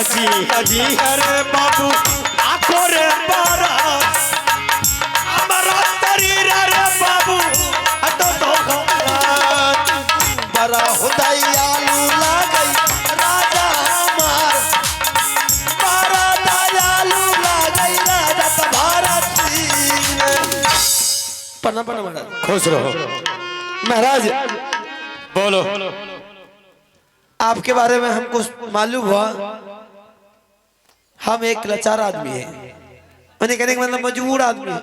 जी जी अरे बाबू आखो रे बारा हमारा शरीर रे बाबू हटो तो बड़ा हुदैयालू लागई राजा हमार, बड़ा दयालु लागई राजा तुम्हारा तीन। प्रणाम प्रणाम महाराज। खुश रहो। महाराज बोलो। आपके बारे में हमको मालूम हुआ, हम एक लाचार आदमी है, मैंने कहने का मतलब मजबूर आदमी है।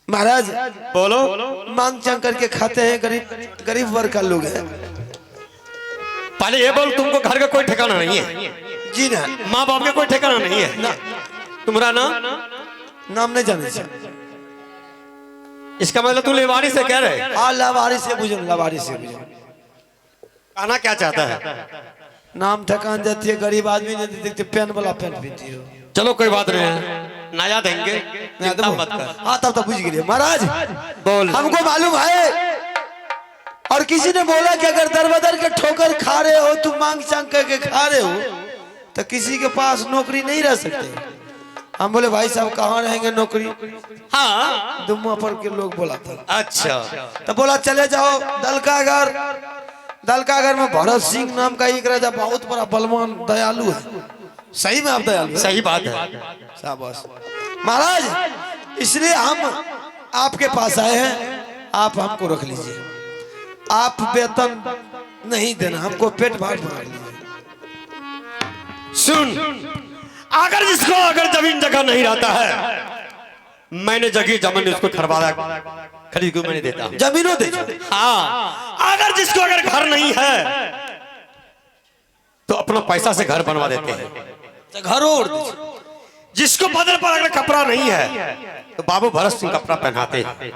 महाराज बोलो। मांग चांग करके खाते हैं, गरीब वर्ग का लोग हैं। पहले ये बोल, तुमको घर का कोई ठिकाना नहीं है? जी ना। माँ बाप का कोई ठिकाना नहीं है ना। तुम्हारा नाम नहीं जाने से। इसका मतलब तू लेवारी से कह रहे? हाँ लावारी से बुझो, लावारी से बुझो। कहना क्या चाहता है? नाम ठकान जाती है, गरीब आदमी ने देखते पेन वाला पेन पीती हो। चलो कोई बात नहीं है, नया देंगे, चिंता मत कर। हाँ तब तक बुझ गए। महाराज बोल। हमको मालूम है, और किसी ने बोला कि अगर दर बदर के ठोकर खा रहे हो, तुम मांग चांग करके खा रहे हो, तो किसी के पास नौकरी नहीं रह सकते। हम बोले भाई साहब कहाँ रहेंगे नौकरी? हाँ दुम्मा पर के लोग बोला था। अच्छा। तो बोला चले जाओ दलकागर। दलकागर में भरत सिंह नाम का एक राजा बहुत बड़ा बलवान दयालु है। सही में आप दयालु हैं? सही बात है। शाबाश महाराज, इसलिए हम आपके पास आए हैं, आप हमको रख लीजिए। आप वेतन नहीं देना, हमको पेट भार भर लीजिए। सुन, अगर जिसको अगर जमीन जगह नहीं रहता है, मैंने जगह जमीन उसको खरीद को मैंने देता हूं। जमीनों दे। हाँ, अगर जिसको अगर घर नहीं है तो अपना पैसा से घर बनवा देते हैं। घर और जिसको बदन पर अगर कपड़ा नहीं है तो बाबू भरत सिंह कपड़ा पहनाते हैं।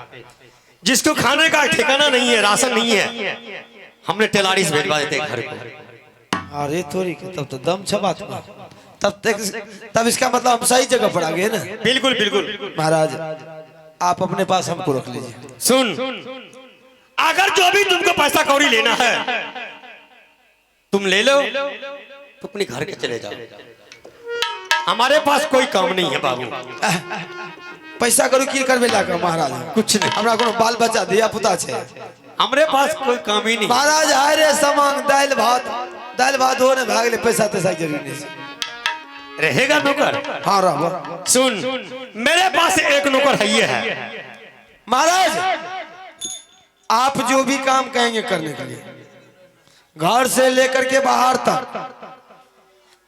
जिसको खाने का ठिकाना नहीं है, राशन नहीं है, हमने टेलारी से भेजवा देते हैं घर को। अरे थोड़ी तब तो दम छबात में, तब इसका मतलब हम सही जगह पर आ गए ना। बिल्कुल बिल्कुल। महाराज आप अपने पास हमको रख लीजिए। सुन, अगर जो भी तुमको पैसा कौड़ी लेना है तुम ले लो, तो अपने घर के चले जाओ। हमारे पास कोई काम नहीं है बाबू। पैसा करू की करबे लाकर महाराज? कुछ नहीं, हमरा कोनो बाल बच्चा दिया पुता छे, हमारे पास कोई काम ही नहीं। महाराज हाय रे सामान दाल भात हो ने भागले, पैसा तैसा जरूरी नहीं रहेगा नौकर। हाँ रहो। सुन, मेरे पास एक नौकर है, ये है। महाराज आप जो भी काम कहेंगे करने के लिए, घर से लेकर के बाहर तक,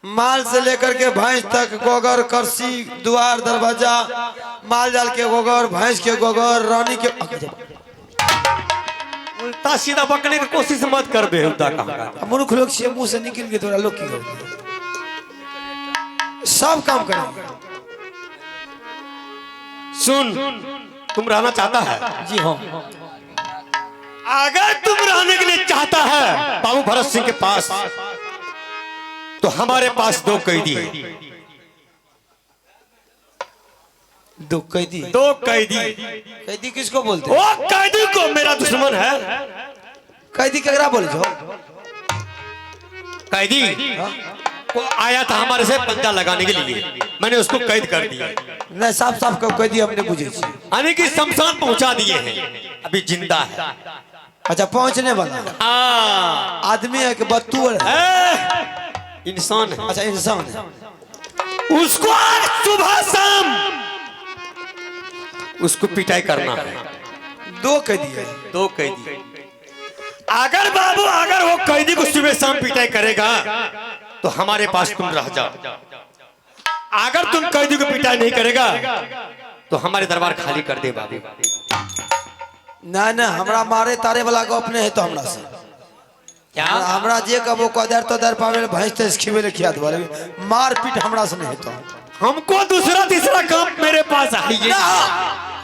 माल से लेकर के भैंस तक, गोगर करसी द्वार दरवाजा, माल जाल के गोगर, भैंस के गोगर, रानी के उल्टा सीधा पकड़ने की कोशिश मत कर बेहुदा काम। मूर्ख लोग से मुंह से निकल के थोड़ा लोग की सब काम करेंगे। सुन, तुम रहना चाहता है? जी हाँ। अगर तुम रहने के लिए चाहता है बाबू भरत सिंह के पास, तो हमारे पास दो कैदी है। दो कैदी? दो कैदी। कैदी किसको बोलते हैं? वो कैदी को मेरा दुश्मन है। कैदी केकरा बोले छो? कैदी को आया था हमारे से पंजा लगाने के लिए, मैंने उसको कैद कर दिया। नहीं साफ साफ कब कैदी हमने बुझे, यानी कि शमशान पहुंचा दिए हैं, अभी जिंदा है। अच्छा पहुंचने वाला हाँ, आदमी है कि बत्तूर है? इंसान है। अच्छा इंसान है। उसको आज सुबह शाम उसको पिटाई करना है। दो कैदी है? दो कैदी। अगर बाबू अगर वो कैदी को सुबह शाम पिटाई करेगा तो हमारे पास तुम रह जाओ। अगर तुम कैदी को पिटाई नहीं करेगा तो हमारे दरबार खाली कर दे बाबू। ना ना हमरा मारे तारे वाला को अपने है तो हमरा से क्या? हमरा जे कबो कदर तो दर पावे भैंस तेस खिबे ले खिया दवाले, मार पीट हमरा से नहीं है तो हमको दूसरा तीसरा काम मेरे पास है ना।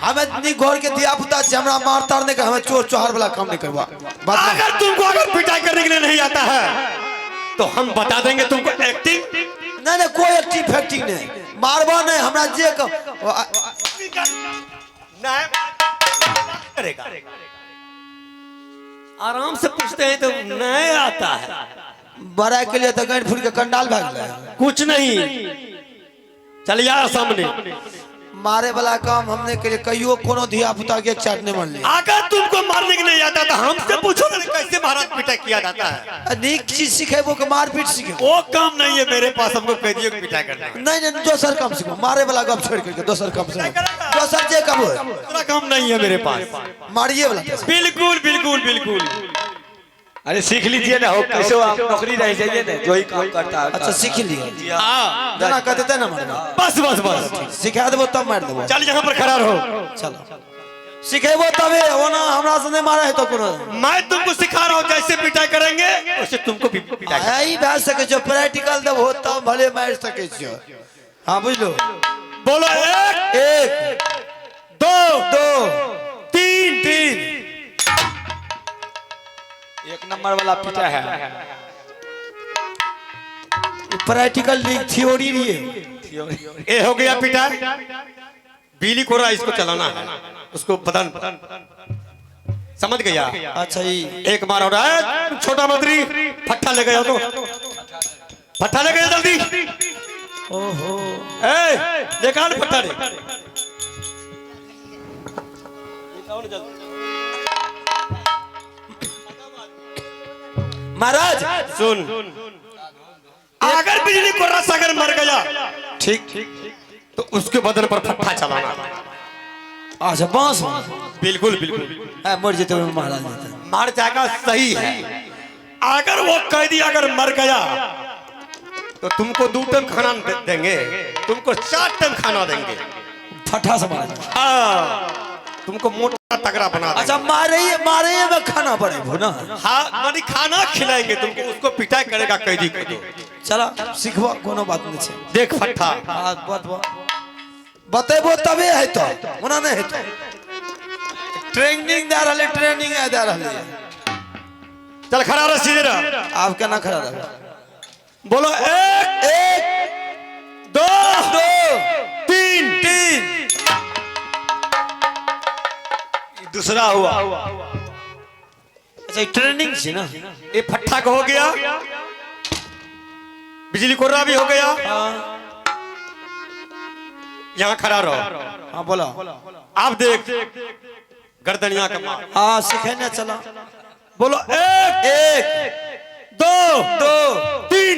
हमें इतनी घोर के दिया पुता से हमरा मार तारने का, हमें चोर चोहार वाला काम नहीं करवा। अगर तुमको अगर पिटाई करने के लिए नहीं आता है तो हम बता देंगे तुमको एक्टिंग। नहीं नहीं कोई एक्टिंग फैक्टिंग नहीं, मारवा नहीं हमरा जे करेगा। आराम से पूछते हैं तो नहीं आता है। बड़ा के लिए तो गैंड फूट के कंडाल भाग गया। कुछ नहीं, चल यार सामने। मारे वाला काम हमने के लिए कहियो कोनो धिया पुता के चाटने मन लिया। अगर तुमको मारने के नहीं आता तो हमसे पूछो ना कैसे महाराज पिटाई किया जाता है। नीक चीज सीखेबो के मारपीट सीखे वो काम नहीं है मेरे पास, हमको कैदियों की पिटाई करना है। नहीं नहीं दोसर काम सीखो, मारे वाला काम छोड़ के दोसर काम सीखो, दोसर जे काम हो दूसरा काम नहीं है मेरे पास, मारिए वाला। बिल्कुल बिल्कुल बिल्कुल। अरे सीख लीजिए ना, हो कैसे आप नौकरी रह जाइए ना, जो ही काम करता है। अच्छा सीख लिया, हाँ जना कहते थे ना मारना, बस बस बस सिखा देबो तब मार देबो। चल यहाँ पर खड़ा रहो। चलो सिखेबो तबे, ओना हमरा से नहीं मारा है तो कोनो। मैं तुमको सिखा रहा हूँ जैसे पिटाई करेंगे वैसे तुमको भी पिटाई करेंगे। आई भाग सके जो प्रैक्टिकल देबो तब भले मार सके छियो। हां बुझलो, बोलो एक दो तीन। एक नंबर वाला पिटा है। प्रैक्टिकल थ्योरी रही ये हो गया पिटाई। बिजली को इसको चलाना है, उसको बदन समझ गया। अच्छा ये एक बार हो रहा है, छोटा मंत्री फट्टा ले गया तो फट्टा ले गया जल्दी। ओहो निकाल फट्टा रे। महाराज सुन, अगर बिजली को रस अगर मर गया ठीक तो उसके बदन पर फट्टा चलाना। अच्छा बांस बिल्कुल बिल्कुल। है मर जेते महाराज देते मार जाएगा सही है। अगर वो कैदी अगर मर गया तो तुमको 2 टाइम खाना देंगे, तुमको 4 टाइम खाना देंगे। फटा से मार। हाँ तुमको मोटा तगड़ा बना देंगे। अच्छा मारे में खाना पड़ेगा ना। हाँ मानी खाना खिलाएंगे तुमको, उसको पिटाई करेगा कैदी को। चला सीखबो कोनो बात नहीं छे। देख फट्टा हां बतेबो तबे है तो ओना नहीं है तो ट्रेनिंग दे रहले, ट्रेनिंग दे रहले। चल खड़ा रह, सीधे रह। आप केना खड़ा रह? बोलो एक दो तीन। दूसरा हुआ। अच्छा ट्रेनिंग छे ना। ये फट्टा को हो गया, बिजली कोर्रा भी हो गया। यहाँ खड़ा रहो। हाँ बोला। आप देख गर्दनिया का मार। हाँ सिखाने चला। बोलो एक दो तीन।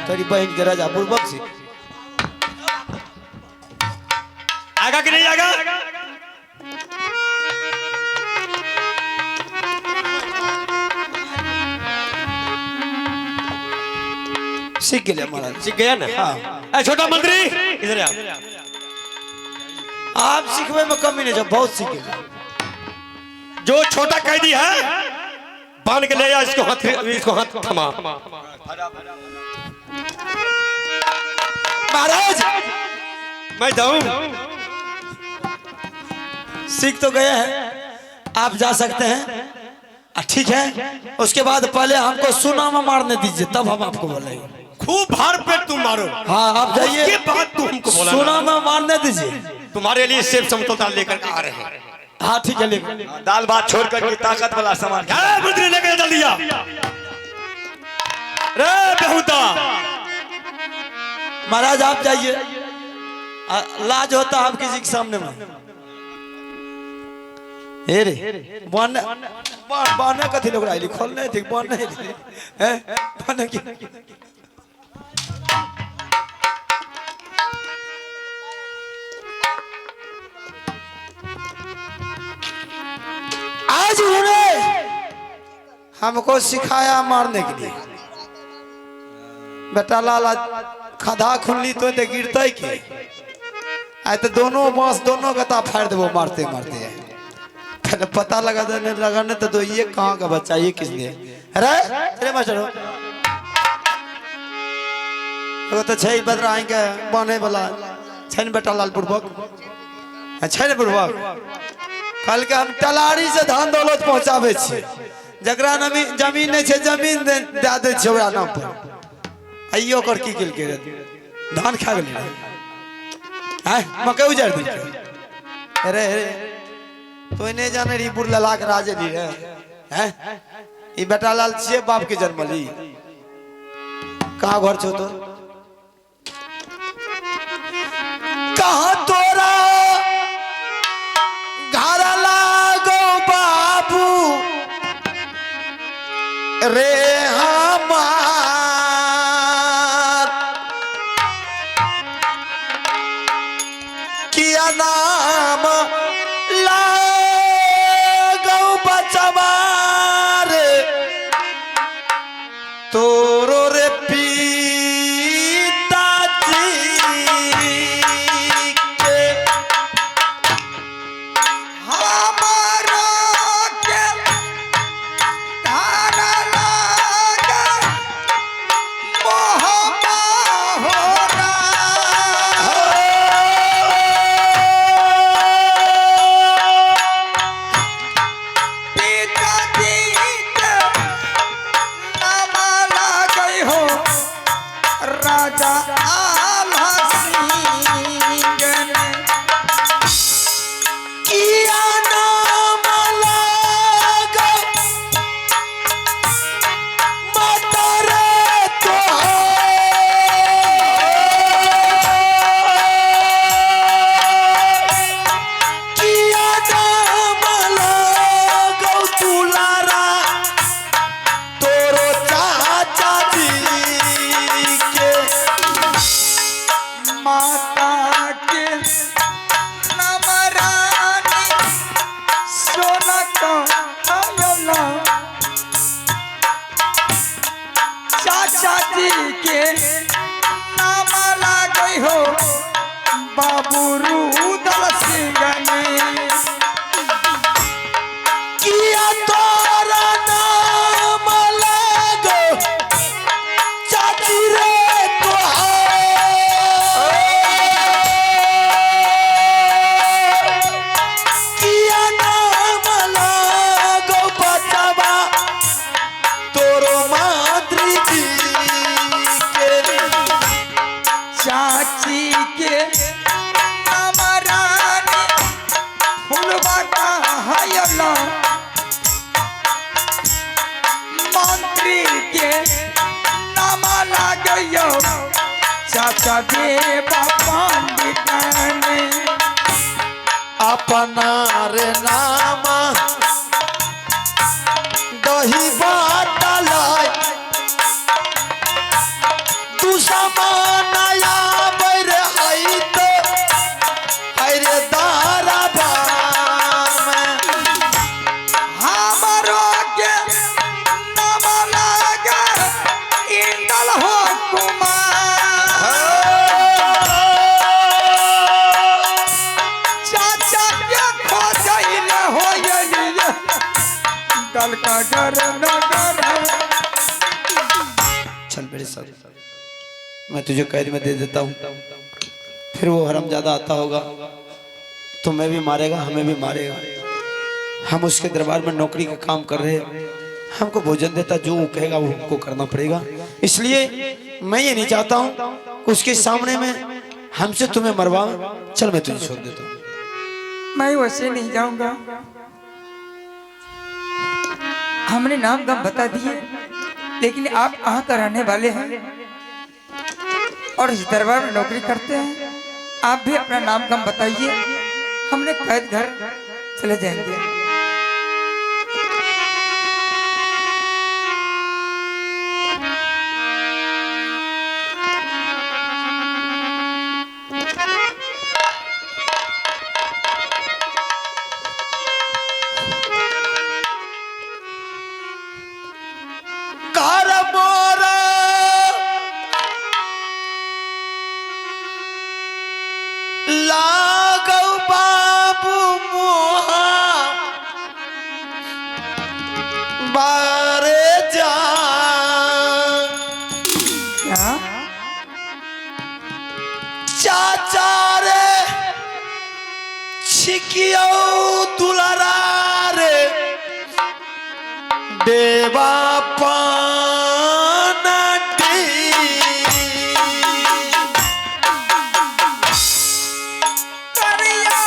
तेरी बहन के राजा बुर्बक से आगा कि नहीं आगा? सीख गया महाराज। सीख गया ना? हाँ। छोटा मंत्री इधर आ। आप सीखने में कमी नहीं, जब बहुत सीख गए। जो छोटा कैदी है बांध के ले जा, इसको हाथ थमा। महाराज मैं जाऊं? सीख तो गए हैं, आप जा सकते हैं। ठीक है, उसके बाद पहले हमको सुना में मारने दीजिए, तब हम आपको बोलेंगे। खूब भार पे तुम मारो। हाँ आप जाइए, उसके बाद तुम हमको बोला। सुना में मारने दीजिए। तुम्हारे लिए सेब समतोल दाल लेकर आ रहे हैं। हाँ ठीक है, लेकिन दाल भात छोड़ कर के ताकत वाला सामान। मंत्री लेकर जल्दी आ। रे बेहुदा महाराज आप जाइए, लाज होता है आप किसी के सामने में। हे रे बाने कथी लोग राइली खोल नहीं थी, बान नहीं थी हैं बाने की। आज उन्होंने हमको सिखाया मारने के लिए। बेटा लाला खदा खुनली तो दे गिरते के आए तो दोनों बांस दोनों गता फाड़ देवो मारते मारते है। पता लगाने तो ये कहाँ का बच्चा, ये किस लिए? अरे मास्टर वो तो छह बदरा आएंगे बने वाला छन बेटा लाल पूर्वक छन पूर्वक कल के हम तलारी से धान दौलत पहुंचाबे छी। जकरा जमीन नहीं छे जमीन दे दे छे ओकरा नाम पर। आइयो कर की केल के धान खा गेल है, मकई उजाड़ दे अरे तो नहीं जाने रही बुढ़ लला के राजे दी है हैं ई बेटा लाल छिए बाप के जन्म ली कहाँ घर छो तो कहाँ तोरा घर लागो बाबू रे हमार किया नाम लागो बचवा रे तोरो रे पिताजी के हमारा के धारा लागा मोहबा हो पिताजी के नाम लागई हो राजा आला सिंह ने किया नाम लागा माता रे किया नाम लागा दुलारा तोरो चाचा जी के माता के नाम रानी सोना का आयोला चाचा जी के नाम लागई हो बाबू रूदल सिंह ने किया तोरा नाम लागो चाची रे किया नाम लागो बचवा तोरो माद्री जी के चाची के नाम रानी फुलवा का हयला मंत्री के नाम लागयो चाचा देव पंडित ने अपना रे नाम दही बाटलाय तू समानया बैर आई तो हरे दारा बाम हमारो के नाम लागा इंदल हो चाचा के खोजैल हो दल का घर नगर चल मेरे साथ मैं तुझे कैद में दे देता हूँ फिर वो हरामजादा आता होगा तो मैं भी मारेगा हमें भी मारेगा हम उसके दरबार में नौकरी का काम कर रहे हैं हमको भोजन देता जो वो कहेगा वो हमको करना पड़ेगा इसलिए मैं ये नहीं चाहता हूँ उसके सामने में हमसे तुम्हें मरवाओ चल मैं तुझे छोड़ देता हूँ मैं वैसे नहीं जाऊंगा हमने नाम गम बता दिए लेकिन आप कहाँ का रहने वाले हैं और इस दरबार में नौकरी करते हैं आप भी अपना नाम गम बताइए हमने कैद घर चले जाएंगे घर मोरा लागो बाबू मोहा बारे जा क्या चाचा रे छिकियो दुलारा रे देवा पानटी करिया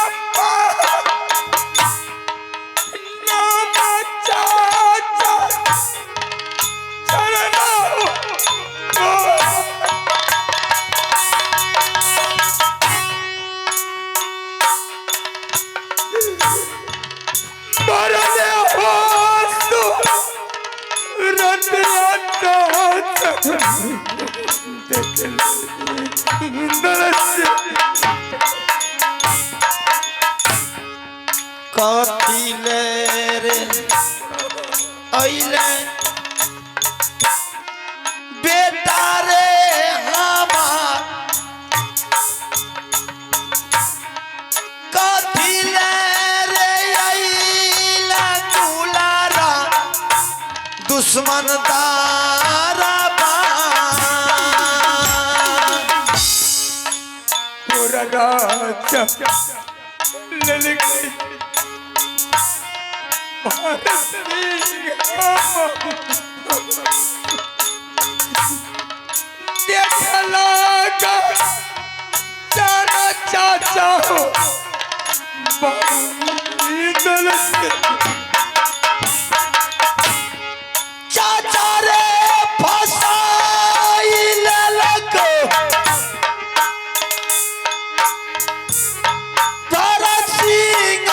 कथिले रे अइले बेटा रे हमार कथिले रे अइले दुलारा दुश्मन दारा पूरा राजा ललकी देखला का जाना चाचा हो चाचा रे फसाइले लगो भरत सिंह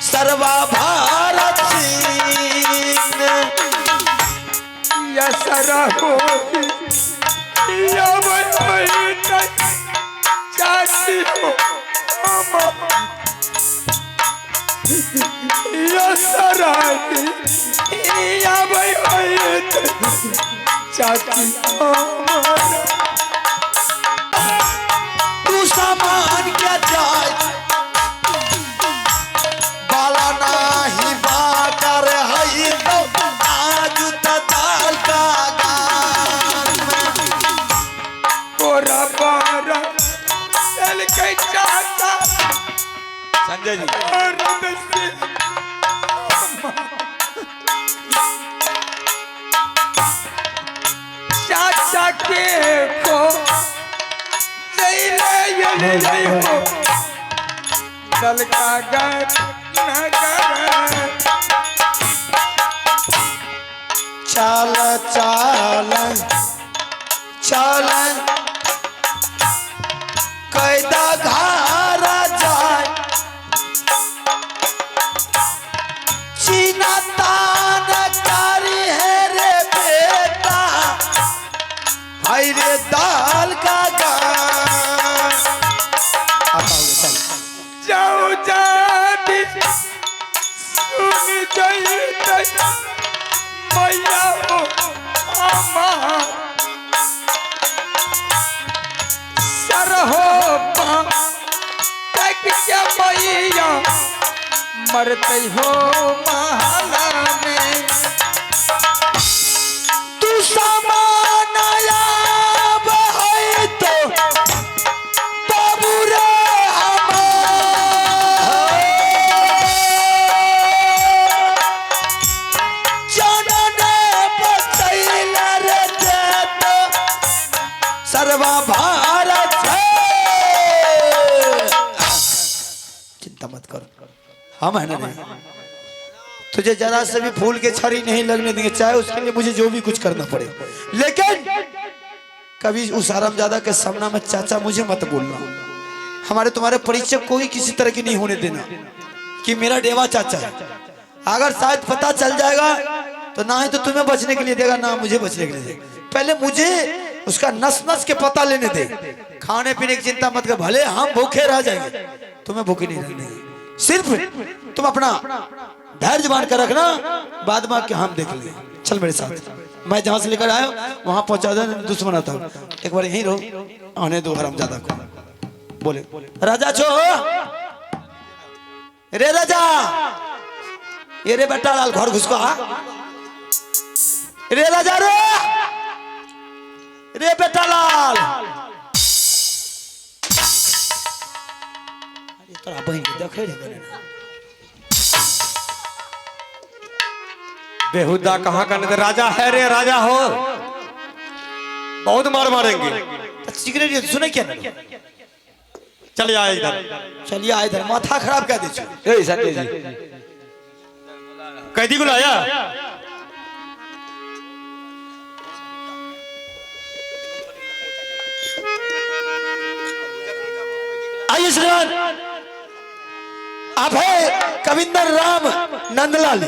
सर्वा भारत सिंह या सरा हो या भाई चाची हो या सरा या भाई चाची तू सामान क्या जाए बाला नाही बाकर हई तो आज तताल का गान पूरा बारा चल के चाचा संजय जी चाचा के को नहीं ले हो चल का गए चाल चाल चाल कैदा घारा जाए चीना तान कारी है रे बेटा हाय रे दाल का गान जाओ जाती सुन जाइए मैया हो अम्मा सर हो तक के मैया मरते हो महला में तू सामान आब है तो बाबूरे सर्वा भारत चिंता मत करो हम है ना नहीं तुझे जरा से भी फूल के छड़ी नहीं लगने देंगे चाहे उसके लिए मुझे जो भी कुछ करना पड़े लेकिन कभी उस हरामजादा के सामना में चाचा मुझे मत बोलना हमारे तुम्हारे परिचय कोई किसी तरह की नहीं होने देना कि मेरा डेवा चाचा है अगर शायद पता चल जाएगा तो ना ही तो तुम्हें बचने के लिए देगा ना मुझे बचने के लिए देगा पहले मुझे उसका नस नस के पता लेने दे खाने पीने की चिंता मत कर भले हम भूखे रह जाएंगे तुम्हें भूखे नहीं रहने सिर्फ तुम अपना धैर्य बांध कर रखना बाद में हम देख लेंगे चल मेरे साथ मैं जहां से लेकर आया वहां पहुंचा दे दुश्मन आता एक बार यहीं रहो आने दो हरामजादा को बोले राजा छो रे राजा ये रे बेटा लाल घर घुसको रे राजा रे बेटा लाल तोरा बहन देखे रे बेहुदा कहाँ का नजर राजा है रे राजा हो बहुत मार मारेंगे सिगरेट सुने क्या ना चलिए आए इधर चलिए आए इधर माथा खराब कर दीजिए ए संजय जी कैदी को लाया आइए आइए श्रीमान, आप है कविंदर राम नंदलाली,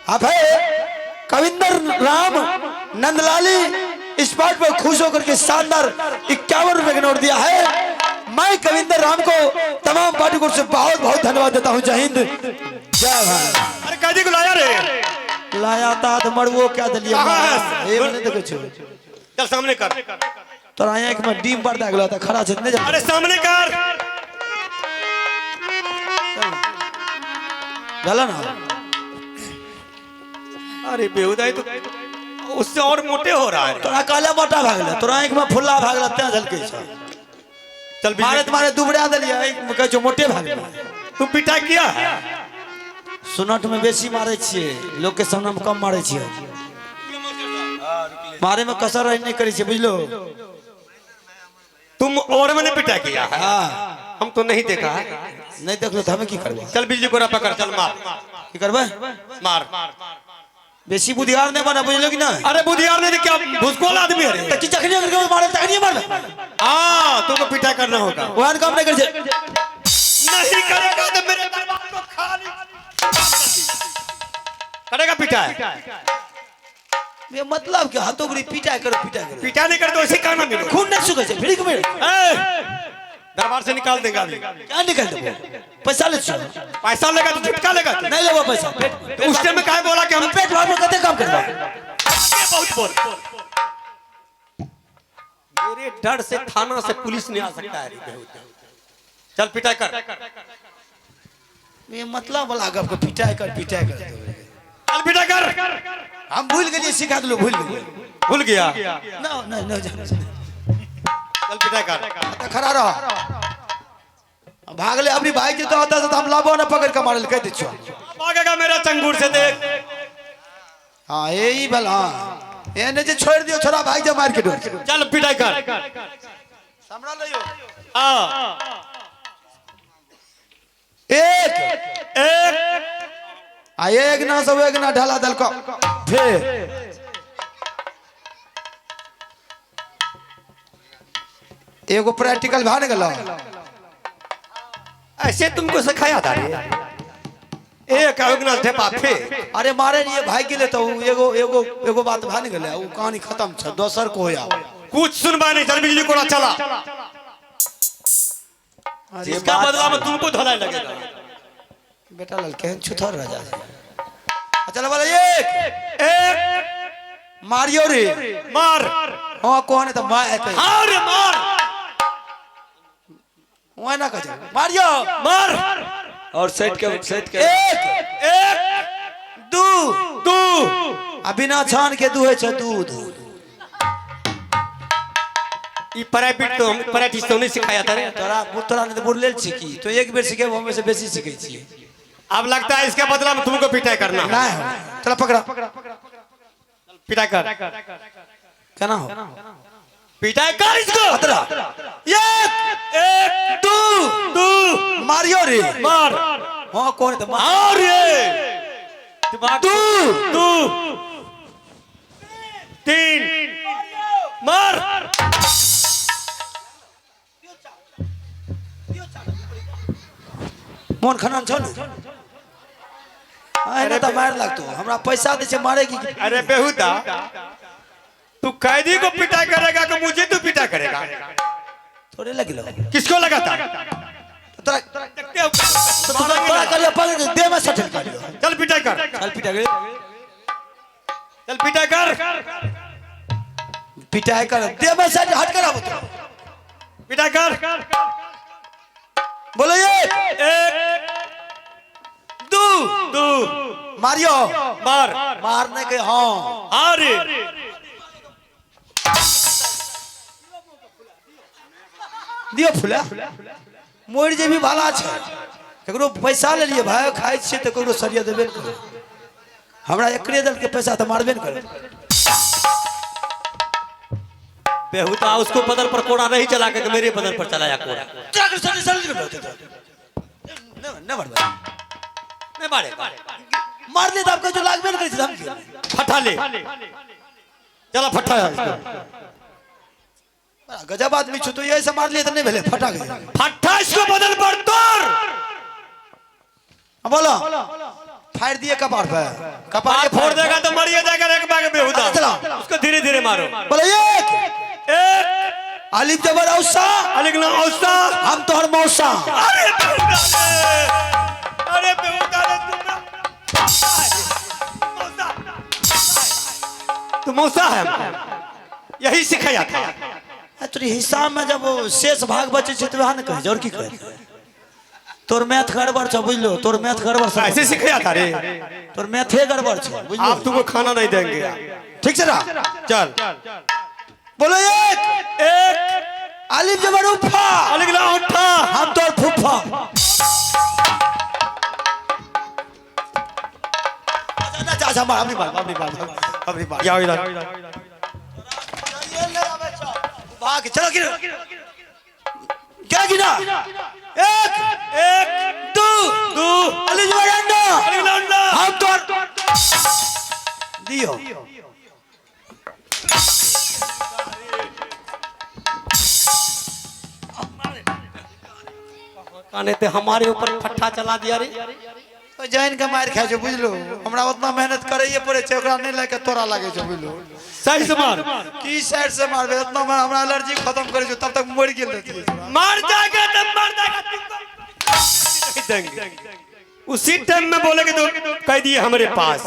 आप है कविंदर राम नंदलाली। स्पॉट पर खुश होकर के शानदार 51 रुपए का नोट दिया है। मैं कविंदर राम को तमाम पार्टी को से बहुत बहुत धन्यवाद देता हूँ। जय हिंद, जय भारत। अरे कैदी को लाया रे, लाया था तो मरवो क्या दलिया कहाँ ए मने देखो छो चल सामने कर। तो आया एक में डीम पर दागला था खड़ा छतने जा। अरे सामने कर। गला ना, अरे बेहुदा तो उससे और मोटे हो रहा है। तोरा काला मोटा भागला, तोरा एक में फुल्ला भागला त्या झलके छ। चल मारे तुम्हारे दुबड़ा दलिया एक में कह मोटे भागला। तू पिटा किया है? सुनट में बेसी मारे छिए, लोग के सामने में कम मारे छिए। मारे में कसर नहीं करी छे, बुझलो। तुम और मैंने पिटा किया है? हां, हम तो नहीं देखा है। नहीं देख लो तो हमें की करबा। चल बिजली कोरा पकड़, चल मार। की करबा? मार। बेसी बुधियार नहीं बना, बुझलो कि ना। अरे बुधियार ने क्या भुसकोल आदमी है रे। तकी चखनी करके मारे, तकनी मार। हां तुमको पिटा करना होगा। वहां काम नहीं कर छे। नहीं करेगा तो मेरे दरबार को खाली करेगा। पिटा है ये मतलब क्या, हाथों की पिटाई करो, पिटाई करो। पिटा नहीं कर तो ऐसे खाना मिलो। खून नहीं सूखे छे, फिर में दरबार से निकाल देगा अभी। क्या निकाल दो? पैसा ले छो। पैसा लेगा तो झटका लेगा। नहीं लेबो पैसा। तो उस टाइम में काहे बोला कि हम पेट भर में कते काम करबा। बहुत बोल। मेरे डर से थाना से पुलिस नहीं आ सकता है। चल पिटाई कर। ये मतलब वाला गप को पिटाई कर, पिटाई कर। चल पिटाई कर। हम भूल गए, सिखा दो, भूल गए। भूल गया। ना नहीं नहीं जाने। चल पिटाई कर। खड़ा रहो। भागले अपनी भाई के तो होता तो हम लाबो ना पकड़ के मारल कह दे छो। भागेगा मेरा चंगुर से देख। हां यही भला एने जे छोड़ दियो छोरा भाई जे मार के डोर। चल पिटाई कर। सामना लियो। हां एक एक ना सब एक ना ढाला दल को फिर एगो प्रैक्टिकल भाने गला। ऐसे तुमको सिखाया था रे। एक अगना ढेपा फे। अरे मारे नहीं भाई के लिए तो एगो एगो एगो बात भाने गला, वो कहानी खत्म छ। दोसर को होया कुछ सुनबा नहीं। चल बिजली कोड़ा चला। इसका बदला में तुमको धोलाई लगेगा। बेटा ललके छुथर राजा। चल बोले एक मारियो रे। मार। हां कौन है तो मार है। हां रे मार। वह ना कह मारियो मार। और सेट के एक दू अभी ना छान के दूहे छ दूध। ई प्राइवेट तो हम प्रैक्टिस तो नहीं सिखाया था रे। तोरा ने तो बुर लेल सीखी तो एक बेर सीखे, हम में से बेसी सीखे छी। अब लगता है इसके बदला में तुमको पिटाई करना है। नहीं चल पकड़ा। पिटाई कर। कहना हो पिटाई कर इसको। एक दू मारियो रे। मार। हां कौन है तो मार रे। दिमाग दू तीन मार। मोन खनान छ न। अरे तो मार लगतो हमरा पैसा दे छे मारे की। अरे बेहुदा तू कैदी को पिटाई करेगा कि मुझे तू पिटाई करेगा? थोड़े लगिलो। किसको लगाता? तोरा करियो पकड़ के दे में सटल करियो। चल पिटाई कर। चल पिटाई चल पिटाई कर। पिटाई कर दे में सट हट कर। अब पिटाई कर। बोलो एक दू मारियो मार। मारने के हां हां रे। दियो फुला मोर जे भी भाला छै। ककरो पैसा ले लिए भाई खाइ छिए त ककरो सरिया देबे न करे। हमरा एकरे दल के पैसा त मारबे न करे। बेहुदा उसको बदल पर कोड़ा नहीं चला के मेरे बदल पर चलाया कोड़ा। जाकर सर न मारे मार ले तब का जो लागबे न करे धमकी। फटा ले। चला फटा गजब आदमी छो तो ऐसे मार लिए तो नहीं भेले फटा गया फट्टा इसको बदल पर तोड़ बोलो फाड़ दिए कपार पे कपार हाथ के फोड़ देगा तो मरिए जाएगा एक बाग बेहुदा चला। उसको धीरे धीरे मारो बोलो एक एक अलिफ जबर औसा अलिगला औसा हम तोहर मौसा अरे बेहुदा रे अरे बेहुदा रे तू मौसा है यही सिखाया था तोरी हिसाब में जब वो शेष भाग बचे छे तो वहां न कहे और की कहे तोर मैथ गड़बड़ छ बुझलो तोर मैथ गड़बड़ छ ऐसे सिखाया था रे तोर मैथे गड़बड़ छ बुझलो आप तुमको खाना नहीं देंगे ठीक से रहा चल बोलो एक एक अलिफ जबर उफा अलिगला उठा हम तोर फुफा अच्छा मार अपनी बात जाओ इधर भाग चलो गिर क्या गिरा एक एक दो दो अली जवाना अलिगला उठा हम तो दियो काने ते हमारे ऊपर फट्टा चला दिया रे तो जैन के मार खाए छो बुझलो हमरा उतना मेहनत करैए पड़े छे ओकरा नहीं लेके तोरा लागे छो बुझलो सही से मार की साइड से मारबे इतना मार हमरा एलर्जी खत्म करे छो तब तक मर गेल रहती मार जाएगा तब मार जाएगा तुमको उसी टाइम में बोलेगे तो कह दिए हमारे पास